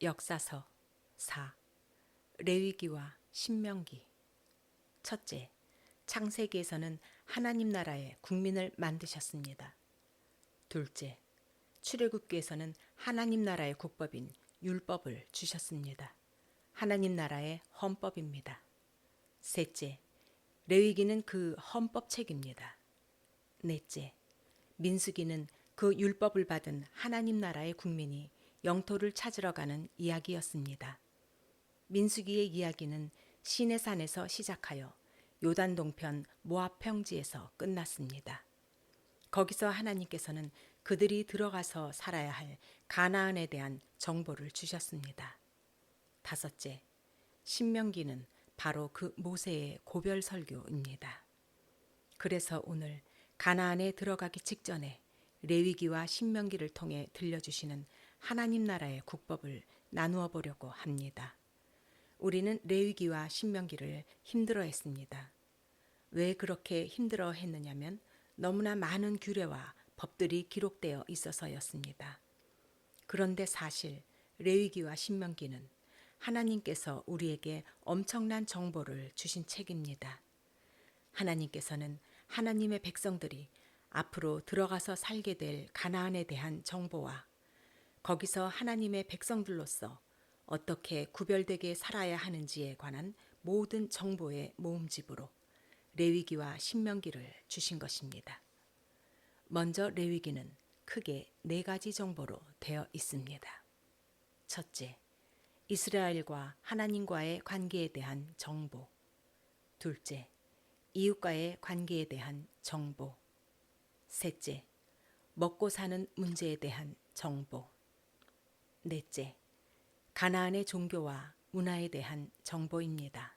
역사서 4. 레위기와 신명기. 첫째, 창세기에서는 하나님 나라의 국민을 만드셨습니다. 둘째, 출애굽기에서는 하나님 나라의 국법인 율법을 주셨습니다. 하나님 나라의 헌법입니다. 셋째, 레위기는 그 헌법책입니다. 넷째, 민수기는 그 율법을 받은 하나님 나라의 국민이 영토를 찾으러 가는 이야기였습니다. 민수기의 이야기는 시내산에서 시작하여 요단 동편 모압 평지에서 끝났습니다. 거기서 하나님께서는 그들이 들어가서 살아야 할 가나안에 대한 정보를 주셨습니다. 다섯째, 신명기는 바로 그 모세의 고별 설교입니다. 그래서 오늘 가나안에 들어가기 직전에 레위기와 신명기를 통해 들려주시는 하나님 나라의 국법을 나누어 보려고 합니다. 우리는 레위기와 신명기를 힘들어했습니다. 왜 그렇게 힘들어 했느냐면 너무나 많은 규례와 법들이 기록되어 있어서였습니다. 그런데 사실 레위기와 신명기는 하나님께서 우리에게 엄청난 정보를 주신 책입니다. 하나님께서는 하나님의 백성들이 앞으로 들어가서 살게 될 가나안에 대한 정보와 거기서 하나님의 백성들로서 어떻게 구별되게 살아야 하는지에 관한 모든 정보의 모음집으로 레위기와 신명기를 주신 것입니다. 먼저 레위기는 크게 4가지 정보로 되어 있습니다. 첫째, 이스라엘과 하나님과의 관계에 대한 정보. 둘째, 이웃과의 관계에 대한 정보. 셋째, 먹고 사는 문제에 대한 정보. 넷째, 가나안의 종교와 문화에 대한 정보입니다.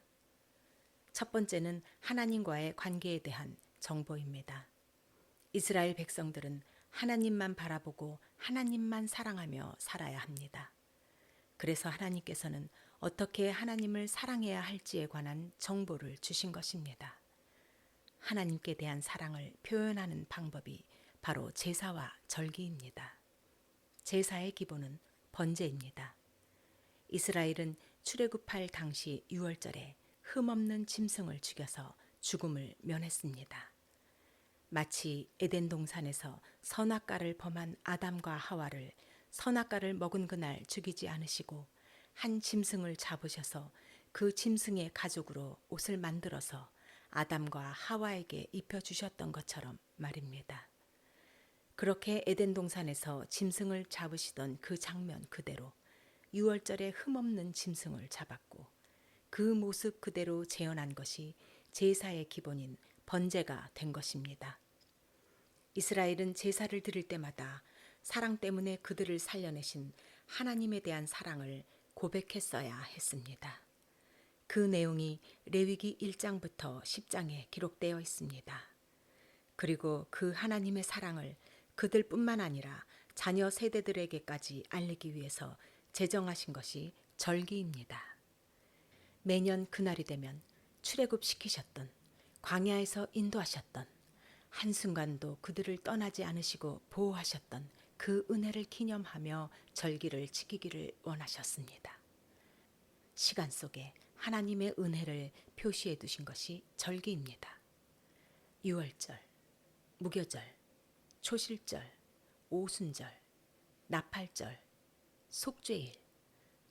첫 번째는 하나님과의 관계에 대한 정보입니다. 이스라엘 백성들은 하나님만 바라보고 하나님만 사랑하며 살아야 합니다. 그래서 하나님께서는 어떻게 하나님을 사랑해야 할지에 관한 정보를 주신 것입니다. 하나님께 대한 사랑을 표현하는 방법이 바로 제사와 절기입니다. 제사의 기본은 번제입니다. 이스라엘은 출애굽할 당시 6월절에 흠없는 짐승을 죽여서 죽음을 면했습니다. 마치 에덴 동산에서 선악과를 범한 아담과 하와를 선악과를 먹은 그날 죽이지 않으시고 한 짐승을 잡으셔서 그 짐승의 가죽으로 옷을 만들어서 아담과 하와에게 입혀주셨던 것처럼 말입니다. 그렇게 에덴 동산에서 짐승을 잡으시던 그 장면 그대로 6월절에 흠없는 짐승을 잡았고 그 모습 그대로 재현한 것이 제사의 기본인 번제가 된 것입니다. 이스라엘은 제사를 드릴 때마다 사랑 때문에 그들을 살려내신 하나님에 대한 사랑을 고백했어야 했습니다. 그 내용이 레위기 1장부터 10장에 기록되어 있습니다. 그리고 그 하나님의 사랑을 그들뿐만 아니라 자녀 세대들에게까지 알리기 위해서 제정하신 것이 절기입니다. 매년 그날이 되면 출애굽시키셨던 광야에서 인도하셨던 한순간도 그들을 떠나지 않으시고 보호하셨던 그 은혜를 기념하며 절기를 지키기를 원하셨습니다. 시간 속에 하나님의 은혜를 표시해 두신 것이 절기입니다. 6월절, 무교절, 초실절, 오순절, 나팔절, 속죄일,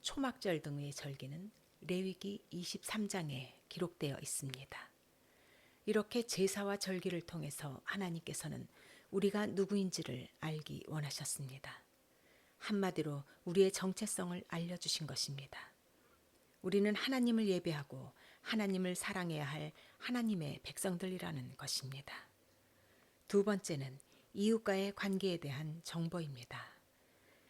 초막절 등의 절기는 레위기 23장에 기록되어 있습니다. 이렇게 제사와 절기를 통해서 하나님께서는 우리가 누구인지를 알기 원하셨습니다. 한마디로 우리의 정체성을 알려주신 것입니다. 우리는 하나님을 예배하고 하나님을 사랑해야 할 하나님의 백성들이라는 것입니다. 두 번째는 이웃과의 관계에 대한 정보입니다.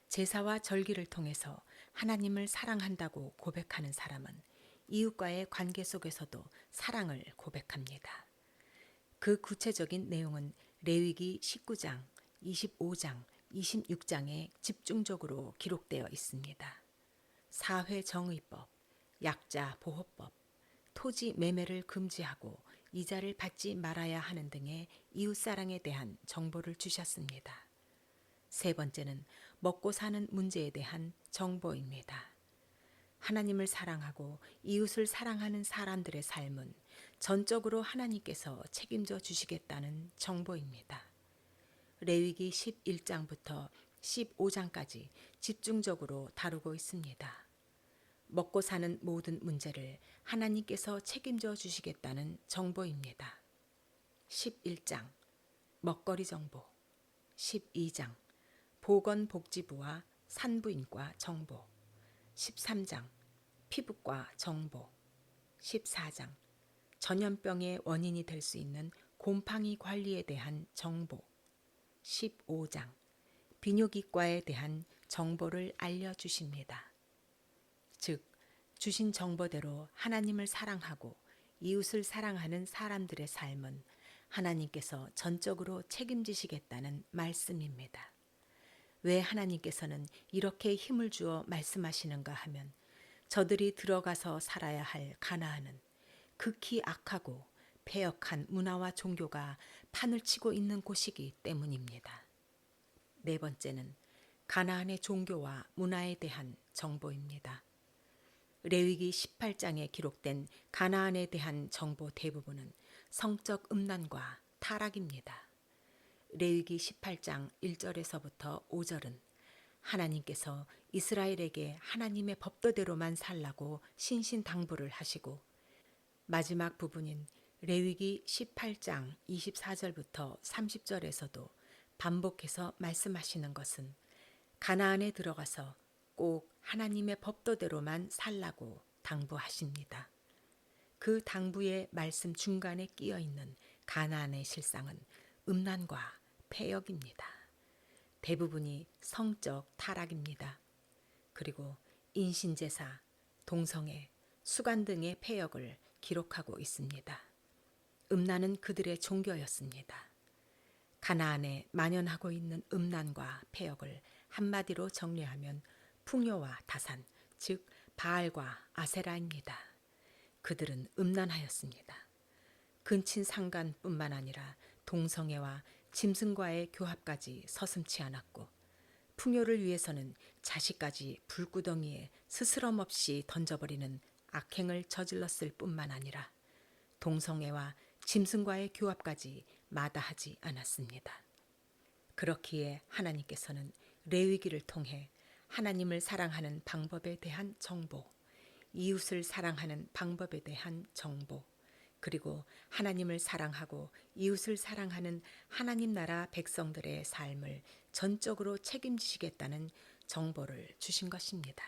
제사와 절기를 통해서 하나님을 사랑한다고 고백하는 사람은 이웃과의 관계 속에서도 사랑을 고백합니다. 그 구체적인 내용은 레위기 19장, 25장, 26장에 집중적으로 기록되어 있습니다. 사회정의법, 약자 보호법, 토지 매매를 금지하고 이자를 받지 말아야 하는 등의 이웃사랑에 대한 정보를 주셨습니다. 세 번째는 먹고 사는 문제에 대한 정보입니다. 하나님을 사랑하고 이웃을 사랑하는 사람들의 삶은 전적으로 하나님께서 책임져 주시겠다는 정보입니다. 레위기 11장부터 15장까지 집중적으로 다루고 있습니다. 먹고 사는 모든 문제를 하나님께서 책임져 주시겠다는 정보입니다. 11장 먹거리 정보, 12장 보건복지부와 산부인과 정보, 13장 피부과 정보, 14장 전염병의 원인이 될 수 있는 곰팡이 관리에 대한 정보, 15장 비뇨기과에 대한 정보를 알려주십니다. 즉, 주신 정보대로 하나님을 사랑하고 이웃을 사랑하는 사람들의 삶은 하나님께서 전적으로 책임지시겠다는 말씀입니다. 왜 하나님께서는 이렇게 힘을 주어 말씀하시는가 하면 저들이 들어가서 살아야 할 가나안은 극히 악하고 패역한 문화와 종교가 판을 치고 있는 곳이기 때문입니다. 네 번째는 가나안의 종교와 문화에 대한 정보입니다. 레위기 18장에 기록된 가나안에 대한 정보 대부분은 성적 음란과 타락입니다. 레위기 18장 1절에서부터 5절은 하나님께서 이스라엘에게 하나님의 법도대로만 살라고 신신당부를 하시고, 마지막 부분인 레위기 18장 24절부터 30절에서도 반복해서 말씀하시는 것은 가나안에 들어가서 꼭 하나님의 법도대로만 살라고 당부하십니다. 그 당부의 말씀 중간에 끼어 있는 가나안의 실상은 음란과 패역입니다. 대부분이 성적 타락입니다. 그리고 인신제사, 동성애, 수간 등의 패역을 기록하고 있습니다. 음란은 그들의 종교였습니다. 가나안에 만연하고 있는 음란과 패역을 한마디로 정리하면 풍요와 다산, 즉 바알과 아세라입니다. 그들은 음란하였습니다. 근친 상간뿐만 아니라 동성애와 짐승과의 교합까지 서슴지 않았고, 풍요를 위해서는 자식까지 불구덩이에 스스럼 없이 던져버리는 악행을 저질렀을 뿐만 아니라 동성애와 짐승과의 교합까지 마다하지 않았습니다. 그렇기에 하나님께서는 레위기를 통해 하나님을 사랑하는 방법에 대한 정보, 이웃을 사랑하는 방법에 대한 정보, 그리고 하나님을 사랑하고 이웃을 사랑하는 하나님 나라 백성들의 삶을 전적으로 책임지시겠다는 정보를 주신 것입니다.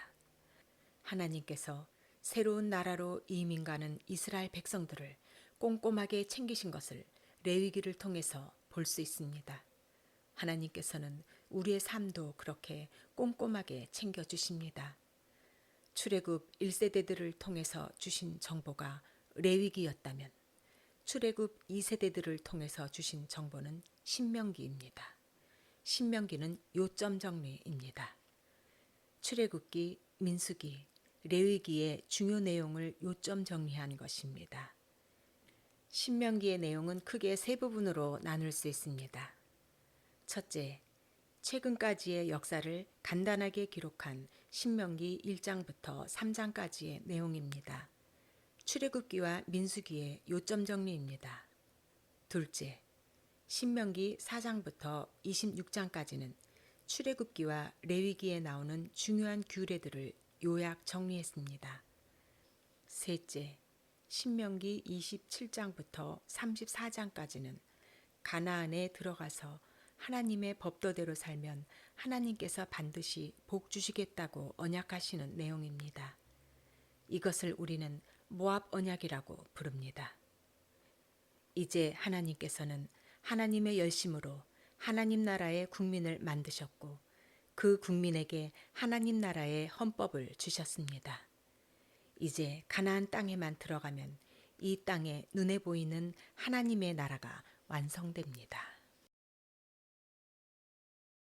하나님께서 새로운 나라로 이민 가는 이스라엘 백성들을 꼼꼼하게 챙기신 것을 레위기를 통해서 볼 수 있습니다. 하나님께서는 우리의 삶도 그렇게 꼼꼼하게 챙겨주십니다. 출애굽 1세대들을 통해서 주신 정보가 레위기였다면 출애굽 2세대들을 통해서 주신 정보는 신명기입니다. 신명기는 요점 정리입니다. 출애굽기, 민수기, 레위기의 중요 내용을 요점 정리한 것입니다. 신명기의 내용은 크게 세 부분으로 나눌 수 있습니다. 첫째, 최근까지의 역사를 간단하게 기록한 신명기 1장부터 3장까지의 내용입니다. 출애굽기와 민수기의 요점 정리입니다. 둘째, 신명기 4장부터 26장까지는 출애굽기와 레위기에 나오는 중요한 규례들을 요약 정리했습니다. 셋째, 신명기 27장부터 34장까지는 가나안에 들어가서 하나님의 법도대로 살면 하나님께서 반드시 복 주시겠다고 언약하시는 내용입니다. 이것을 우리는 모압 언약이라고 부릅니다. 이제 하나님께서는 하나님의 열심으로 하나님 나라의 국민을 만드셨고 그 국민에게 하나님 나라의 헌법을 주셨습니다. 이제 가나안 땅에만 들어가면 이 땅에 눈에 보이는 하나님의 나라가 완성됩니다.